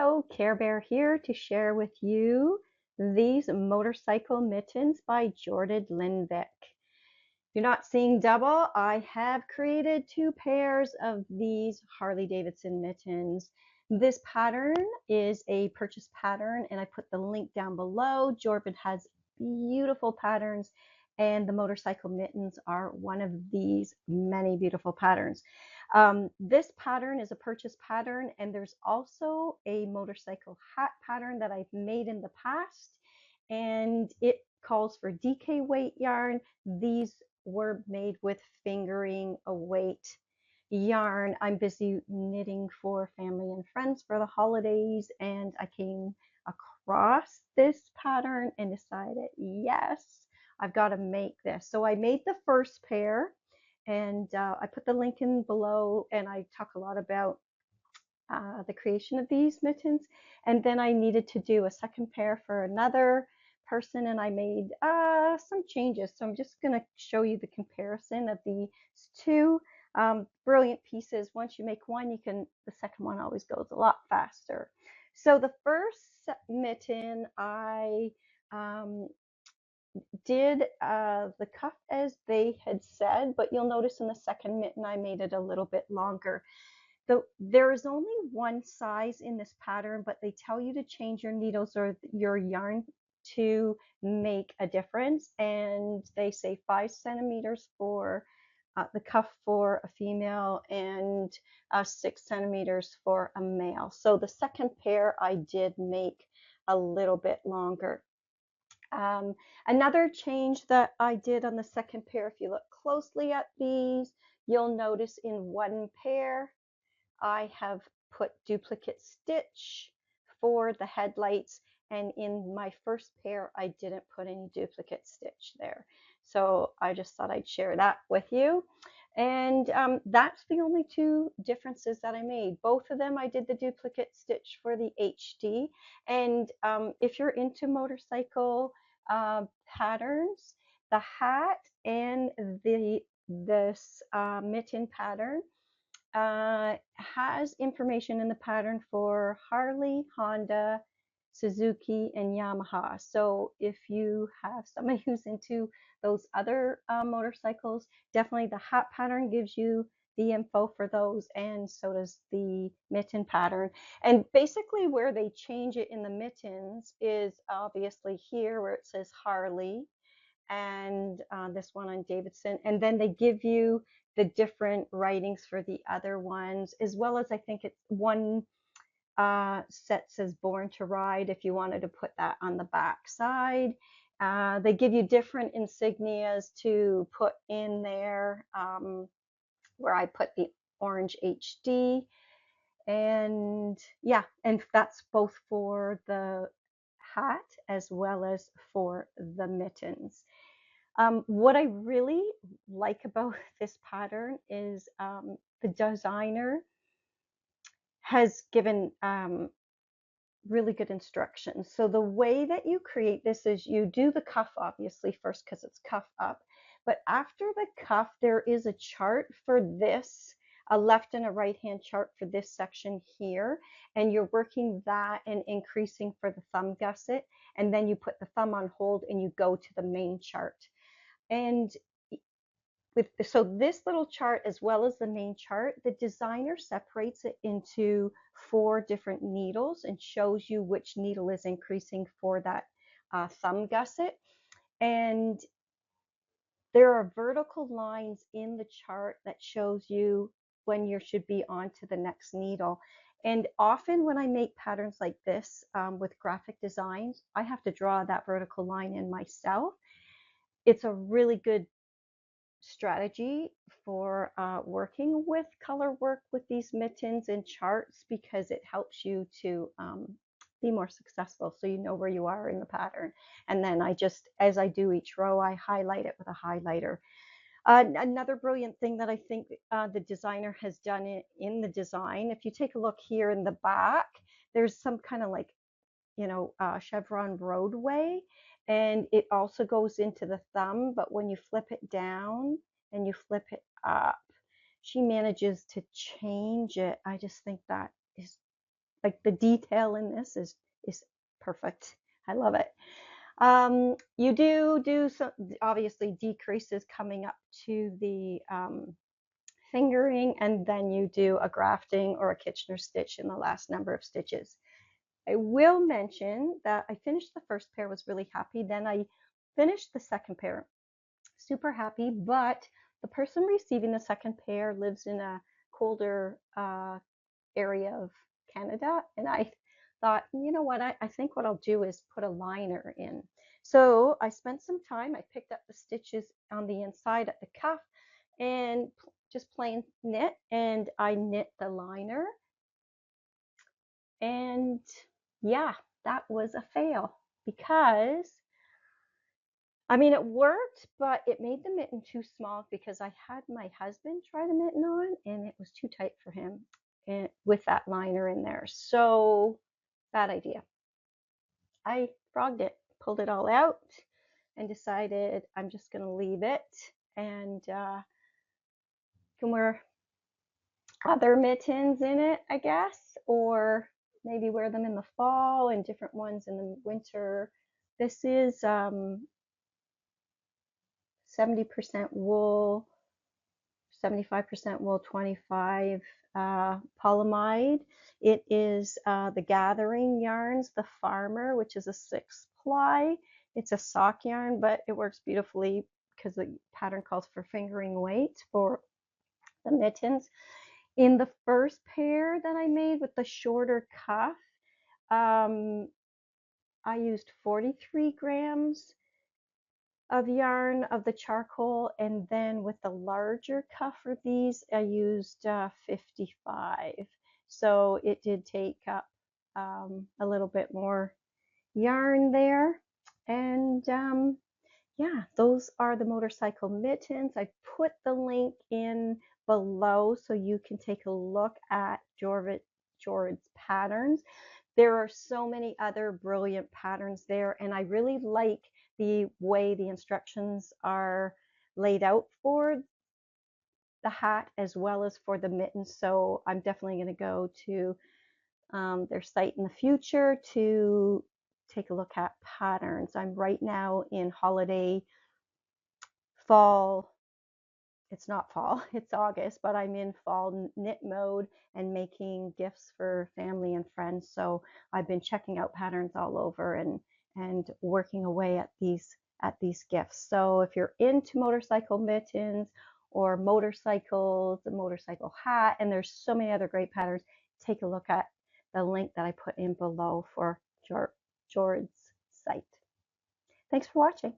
Hello, Care Bear here to share with you these motorcycle mittens by Jorid Linvik. You're not seeing double. I have created 2 pairs of these Harley Davidson mittens. This pattern is a purchase pattern, and I put the link down below. Jorid has beautiful patterns, and the motorcycle mittens are one of these many beautiful patterns. This pattern is a purchase pattern, and there's also a motorcycle hat pattern that I've made in the past, and it calls for DK weight yarn. These were made with fingering a weight yarn. I'm busy knitting for family and friends for the holidays, and I came across this pattern and decided, yes, I've got to make this. So I made the first pair, and I put the link in below, and I talk a lot about the creation of these mittens. And then I needed to do a second pair for another person, and I made some changes. So I'm just going to show you the comparison of these two brilliant pieces. Once you make one, the second one always goes a lot faster. So the first mitten, I did the cuff as they had said, but you'll notice in the second mitten I made it a little bit longer. There is only one size in this pattern, but they tell you to change your needles or your yarn to make a difference, and they say 5 centimeters for the cuff for a female and 6 centimeters for a male. So the second pair I did make a little bit longer. Another change that I did on the second pair, if you look closely at these, you'll notice in one pair I have put duplicate stitch for the headlights, and in my first pair I didn't put any duplicate stitch there. So I just thought I'd share that with you. And that's the only 2 differences that I made. Both of them I did the duplicate stitch for the HD. And if you're into motorcycle patterns, the hat and this mitten pattern has information in the pattern for Harley, Honda, Suzuki, and Yamaha. So if you have somebody who's into those other motorcycles, definitely the hat pattern gives you the info for those, and so does the mitten pattern. And basically where they change it in the mittens is obviously here where it says Harley, and this one on Davidson, and then they give you the different writings for the other ones, as well as I think it's one set says Born to Ride if you wanted to put that on the back side. They give you different insignias to put in there, where I put the orange HD, and yeah, and that's both for the hat as well as for the mittens. What I really like about this pattern is the designer has given really good instructions. So the way that you create this is you do the cuff obviously first because it's cuff up, but after the cuff there is a chart for this, a left and a right hand chart for this section here, and you're working that and increasing for the thumb gusset, and then you put the thumb on hold and you go to the main chart. And so this little chart, as well as the main chart, the designer separates it into 4 different needles and shows you which needle is increasing for that thumb gusset. And there are vertical lines in the chart that shows you when you should be on to the next needle. And often when I make patterns like this with graphic designs, I have to draw that vertical line in myself. It's a really good strategy for working with color work with these mittens and charts, because it helps you to be more successful, so you know where you are in the pattern. And then I just, as I do each row, I highlight it with a highlighter. Another brilliant thing that I think the designer has done in the design, if you take a look here in the back, there's some kind of like, chevron roadway, and it also goes into the thumb, but when you flip it down and you flip it up, she manages to change it. I just think that is like the detail in this is perfect. I love it. You do some obviously decreases coming up to the fingering, and then you do a grafting or a Kitchener stitch in the last number of stitches. I will mention that I finished the first pair, was really happy. Then I finished the second pair, super happy, but the person receiving the second pair lives in a colder area of Canada, and I thought, you know what, I think what I'll do is put a liner in. So I spent some time, I picked up the stitches on the inside at the cuff and just plain knit, and I knit the liner, and yeah, that was a fail because I mean, it worked, but it made the mitten too small because I had my husband try the mitten on and it was too tight for him and with that liner in there. So bad idea. I frogged it, pulled it all out, and decided I'm just going to leave it and can wear other mittens in it, I guess, or maybe wear them in the fall and different ones in the winter. This is 70% wool, 75% wool, 25 polyamide. It is the Gathering Yarns, the Farmer, which is a 6-ply. It's a sock yarn, but it works beautifully because the pattern calls for fingering weight for the mittens. In the first pair that I made with the shorter cuff, I used 43 grams of yarn of the charcoal, and then with the larger cuff for these I used 55. So it did take up a little bit more yarn there, and yeah, those are the motorcycle mittens. I put the link in below so you can take a look at Jorid's patterns. There are so many other brilliant patterns there, and I really like the way the instructions are laid out for the hat as well as for the mittens. So I'm definitely going to go to their site in the future to take a look at patterns. I'm right now in holiday fall. It's not fall, it's August, but I'm in fall knit mode and making gifts for family and friends. So I've been checking out patterns all over and working away at these gifts. So if you're into motorcycle mittens or motorcycles, the motorcycle hat, and there's so many other great patterns, take a look at the link that I put in below for Jorid's site. Thanks for watching.